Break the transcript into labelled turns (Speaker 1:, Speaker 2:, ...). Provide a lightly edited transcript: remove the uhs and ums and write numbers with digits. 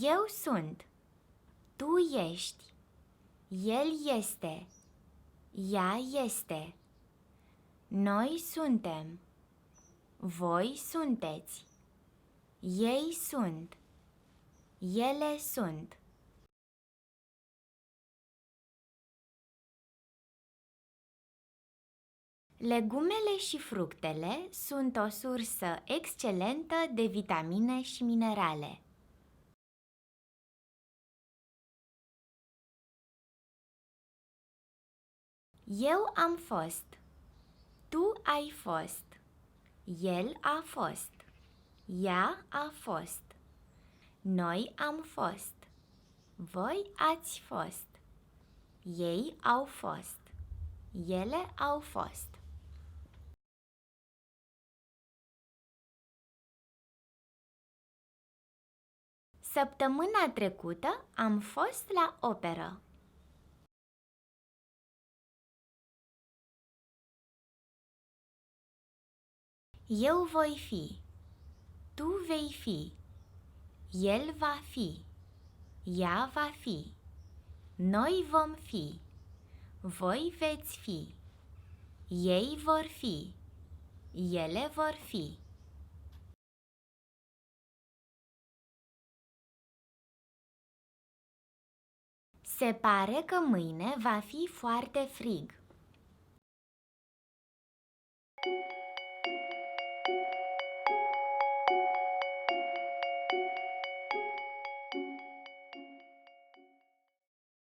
Speaker 1: Eu sunt. Tu ești. El este. Ea este. Noi suntem. Voi sunteți. Ei sunt. Ele sunt. Legumele și fructele sunt o sursă excelentă de vitamine și minerale. Eu am fost. Tu ai fost. El a fost. Ea a fost. Noi am fost. Voi ați fost. Ei au fost. Ele au fost. Săptămâna trecută am fost la operă. Eu voi fi. Tu vei fi. El va fi. Ea va fi. Noi vom fi. Voi veți fi. Ei vor fi. Ele vor fi. Se pare că mâine va fi foarte frig.